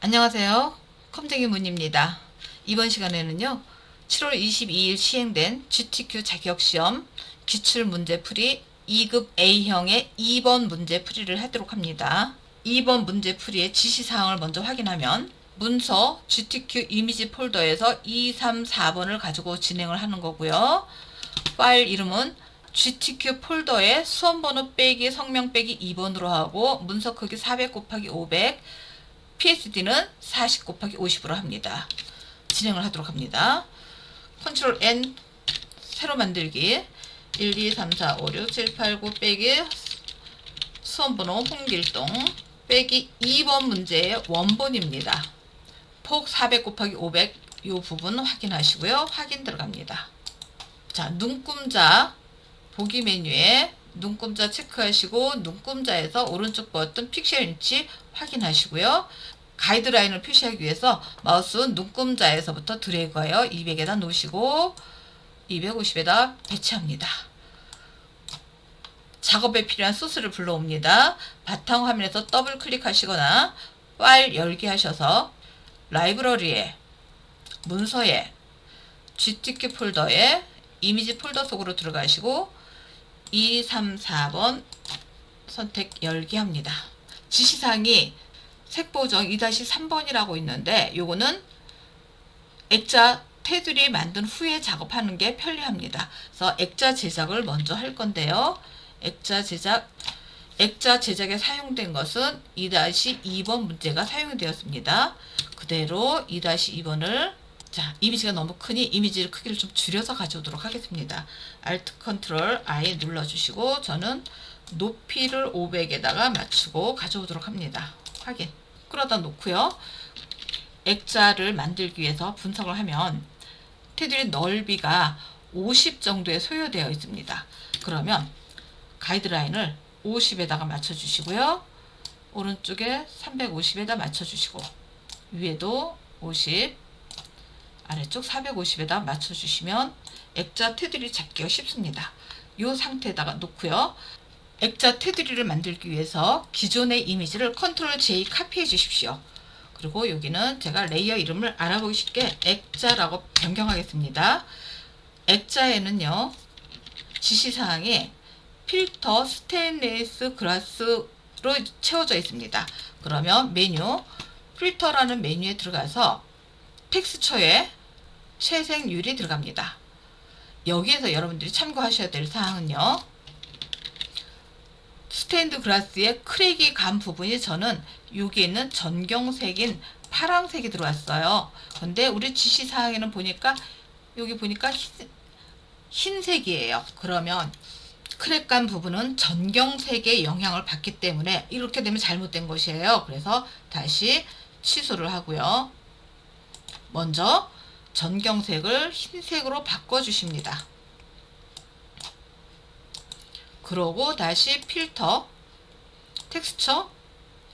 안녕하세요. 컴쟁이 문입니다. 이번 시간에는요, 7월 22일 시행된 GTQ 자격시험 기출문제풀이 2급 A형의 2번 문제풀이를 하도록 합니다. 2번 문제풀이의 지시사항을 먼저 확인하면 문서 GTQ 이미지 폴더에서 2, 3, 4번을 가지고 진행을 하는 거고요. 파일 이름은 GTQ 폴더에 수험번호 빼기 성명 빼기 2번으로 하고 문서 크기 400 곱하기 500 PSD는 40 곱하기 50으로 합니다. 진행을 하도록 합니다. 컨트롤 N 새로 만들기 1, 2, 3, 4, 5, 6, 7, 8, 9 빼기 수험번호 홍길동 빼기 2번 문제의 원본입니다. 폭 400 곱하기 500 이 부분 확인하시고요. 확인 들어갑니다. 자, 눈금자 보기 메뉴에 눈금자 체크하시고 눈금자에서 오른쪽 버튼 픽셀 인치 확인하시고요. 가이드라인을 표시하기 위해서 마우스 눈금자에서부터 드래그하여 200에다 놓으시고 250에다 배치합니다. 작업에 필요한 소스를 불러옵니다. 바탕화면에서 더블 클릭하시거나 파일 열기 하셔서 라이브러리에 문서에 GTQ 폴더에 이미지 폴더 속으로 들어가시고 2, 3, 4번 선택 열기 합니다. 지시사항이 색보정 2-3번이라고 있는데 요거는 액자 테두리 만든 후에 작업하는 게 편리합니다. 그래서 액자 제작을 먼저 할 건데요. 액자 제작에 사용된 것은 2-2번 문제가 사용되었습니다. 그대로 2-2번을 자, 이미지가 너무 크니 이미지 크기를 좀 줄여서 가져오도록 하겠습니다. Alt Ctrl I 눌러주시고 저는 높이를 500에다가 맞추고 가져오도록 합니다. 확인. 끌어다 놓고요. 액자를 만들기 위해서 분석을 하면 테두리 넓이가 50 정도에 소요되어 있습니다. 그러면 가이드라인을 50에다가 맞춰주시고요. 오른쪽에 350에다 맞춰주시고 위에도 50 아래쪽 450에다 맞춰주시면 액자 테두리 잡기가 쉽습니다. 이 상태에다가 놓고요. 액자 테두리를 만들기 위해서 기존의 이미지를 Ctrl J 카피해 주십시오. 그리고 여기는 제가 레이어 이름을 알아보기 쉽게 액자라고 변경하겠습니다. 액자에는요, 지시사항이 필터 스테인리스 글라스로 채워져 있습니다. 그러면 메뉴 필터라는 메뉴에 들어가서 텍스처에 채색률이 들어갑니다. 여기에서 여러분들이 참고하셔야 될 사항은요, 스테인드 글라스의 크랙이 간 부분이 저는 여기에 있는 전경색인 파란색이 들어왔어요. 근데 우리 지시사항에는 보니까 여기 보니까 흰색이에요. 그러면 크랙 간 부분은 전경색의 영향을 받기 때문에 이렇게 되면 잘못된 것이에요. 그래서 다시 취소를 하고요. 먼저 전경색을 흰색으로 바꿔주십니다. 그러고 다시 필터, 텍스처,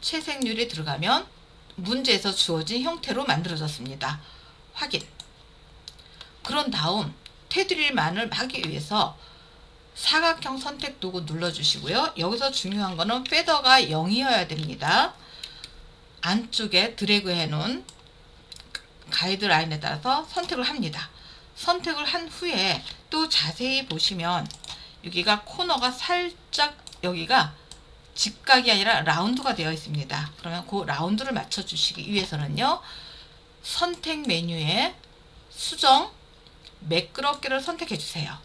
채색률이 들어가면 문제에서 주어진 형태로 만들어졌습니다. 확인. 그런 다음 테두리만을 하기 위해서 사각형 선택 도구 눌러주시고요. 여기서 중요한 거는 페더가 0이어야 됩니다. 안쪽에 드래그 해놓은 가이드라인에 따라서 선택을 합니다. 선택을 한 후에 또 자세히 보시면 여기가 코너가 살짝 여기가 직각이 아니라 라운드가 되어 있습니다. 그러면 그 라운드를 맞춰 주시기 위해서는요, 선택 메뉴에 수정 매끄럽게를 선택해 주세요.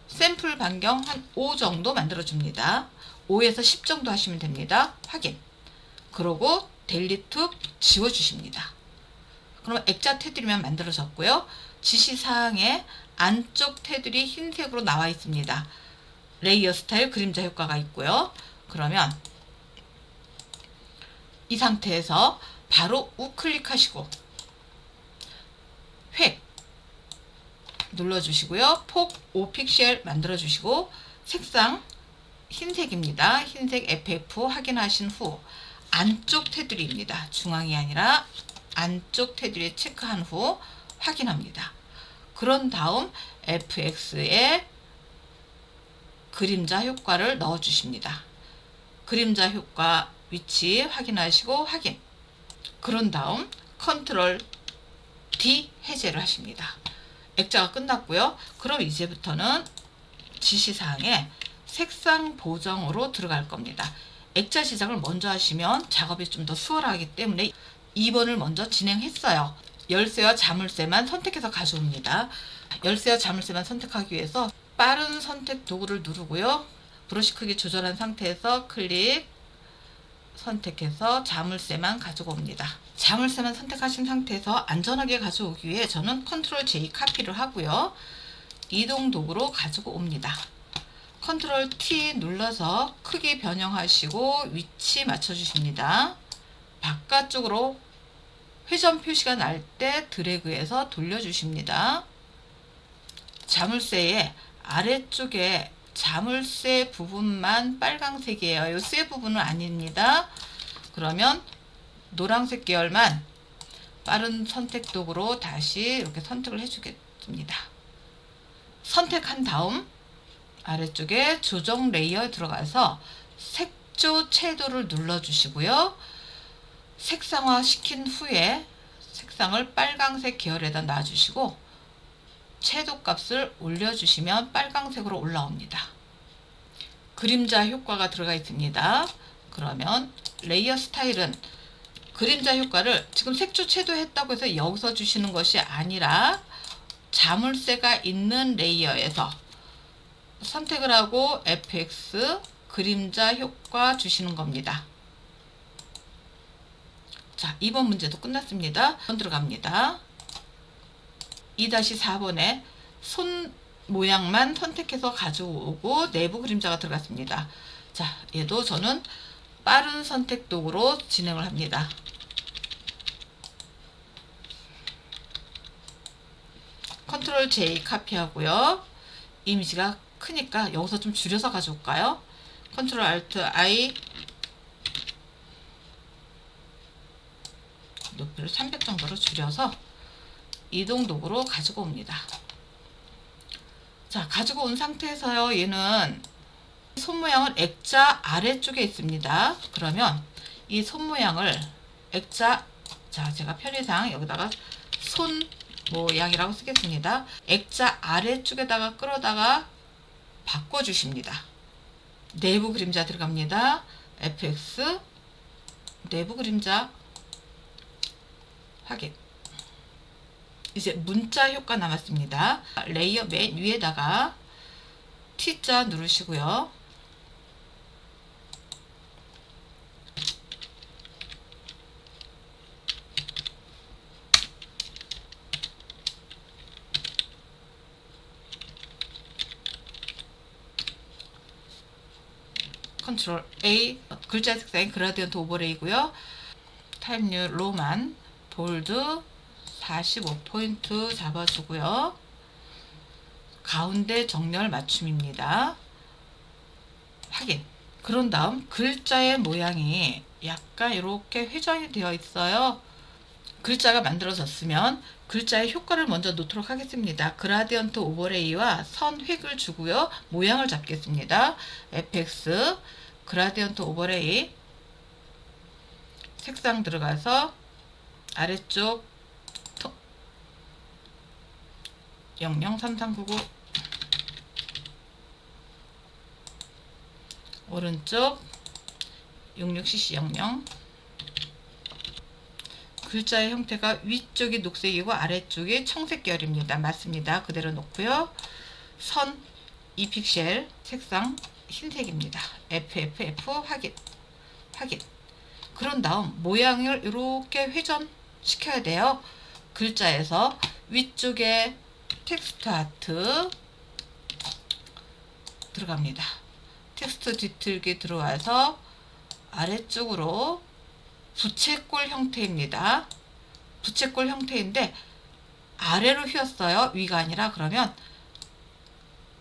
샘플 반경 한 5 정도 만들어 줍니다. 5에서 10 정도 하시면 됩니다. 확인. 그러고 델리트 지워 주십니다. 그럼 액자 테두리만 만들어졌고요. 지시사항에 안쪽 테두리 흰색으로 나와 있습니다. 레이어 스타일 그림자 효과가 있고요. 그러면 이 상태에서 바로 우클릭하시고 획 눌러주시고요. 폭 5픽셀 만들어주시고 색상 흰색입니다. 흰색 FF 확인하신 후 안쪽 테두리입니다. 중앙이 아니라 안쪽 테두리에 체크한 후 확인합니다. 그런 다음 FX에 그림자 효과를 넣어 주십니다. 그림자 효과 위치 확인하시고 확인. 그런 다음 컨트롤 D 해제를 하십니다. 액자가 끝났고요. 그럼 이제부터는 지시사항에 색상 보정으로 들어갈 겁니다. 액자 시작을 먼저 하시면 작업이 좀 더 수월하기 때문에 2번을 먼저 진행했어요. 열쇠와 자물쇠만 선택해서 가져옵니다. 열쇠와 자물쇠만 선택하기 위해서 빠른 선택 도구를 누르고요. 브러쉬 크기 조절한 상태에서 클릭 선택해서 자물쇠만 가지고 옵니다. 자물쇠만 선택하신 상태에서 안전하게 가져오기 위해 저는 컨트롤 J 카피를 하고요. 이동 도구로 가지고 옵니다. 컨트롤 T 눌러서 크기 변형하시고 위치 맞춰주십니다. 바깥쪽으로 회전 표시가 날 때 드래그해서 돌려주십니다. 자물쇠의 아래쪽에 자물쇠 부분만 빨강색이에요. 이 쇠 부분은 아닙니다. 그러면 노란색 계열만 빠른 선택 도구로 다시 이렇게 선택을 해주겠습니다. 선택한 다음 아래쪽에 조정 레이어에 들어가서 색조 채도를 눌러주시고요. 색상화 시킨 후에 색상을 빨강색 계열에다 놔주시고 채도 값을 올려주시면 빨강색으로 올라옵니다. 그림자 효과가 들어가 있습니다. 그러면 레이어 스타일은 그림자 효과를 지금 색조 채도 했다고 해서 여기서 주시는 것이 아니라 자물쇠가 있는 레이어에서 선택을 하고 FX 그림자 효과 주시는 겁니다. 자, 2번 문제도 끝났습니다. 2번 들어갑니다. 2-4번에 손 모양만 선택해서 가져오고 내부 그림자가 들어갔습니다. 자, 얘도 저는 빠른 선택 도구로 진행을 합니다. 컨트롤 J 카피하고요. 이미지가 크니까 여기서 좀 줄여서 가져올까요? 컨트롤 알트 I 높이를 300 정도로 줄여서 이동 도구로 가지고 옵니다. 자, 가지고 온 상태에서요. 얘는 손 모양은 액자 아래쪽에 있습니다. 그러면 이 손 모양을 액자, 자, 제가 편의상 여기다가 손 모양이라고 쓰겠습니다. 액자 아래쪽에다가 끌어다가 바꿔주십니다. 내부 그림자 들어갑니다. FX 내부 그림자 확인. 이제 문자 효과 남았습니다. 레이어 맨 위에다가 T자 누르시고요. 컨트롤 A 글자 색상이 그라디언트 오버레이고요. 타입류 로만 볼드 45포인트 잡아주고요. 가운데 정렬 맞춤입니다. 확인. 그런 다음 글자의 모양이 약간 이렇게 회전이 되어 있어요. 글자가 만들어졌으면 글자의 효과를 먼저 놓도록 하겠습니다. 그라디언트 오버레이와 선 획을 주고요. 모양을 잡겠습니다. FX 그라디언트 오버레이 색상 들어가서 아래쪽 003399 오른쪽 66cc00 글자의 형태가 위쪽이 녹색이고 아래쪽이 청색 계열입니다. 맞습니다. 그대로 놓고요. 선 2픽셀 색상 흰색입니다. FFF 확인. 그런 다음 모양을 이렇게 회전시켜야 돼요. 글자에서 위쪽에 텍스트 아트 들어갑니다. 텍스트 뒤틀기 들어와서 아래쪽으로 부채꼴 형태입니다. 부채꼴 형태인데 아래로 휘었어요. 위가 아니라. 그러면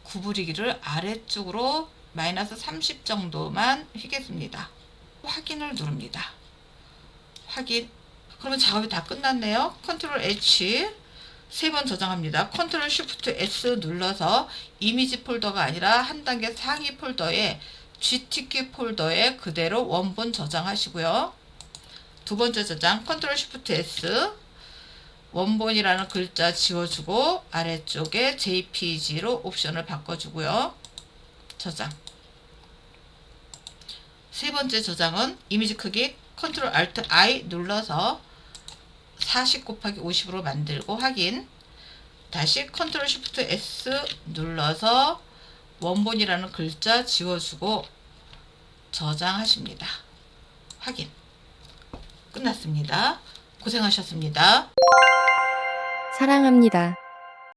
구부리기를 아래쪽으로 마이너스 30 정도만 휘겠습니다. 확인을 누릅니다. 확인. 그러면 작업이 다 끝났네요. 컨트롤 H 3번 저장합니다. 컨트롤 쉬프트 S 눌러서 이미지 폴더가 아니라 한 단계 상위 폴더에 GTK 폴더에 그대로 원본 저장하시고요. 두 번째 저장 컨트롤 쉬프트 S, 원본이라는 글자 지워주고 아래쪽에 JPG로 옵션을 바꿔주고요. 저장. 세 번째 저장은 이미지 크기 컨트롤 알트 I 눌러서 40 곱하기 50으로 만들고 확인. 다시 컨트롤 쉬프트 S 눌러서 원본이라는 글자 지워주고 저장하십니다. 확인. 끝났습니다. 고생하셨습니다. 사랑합니다.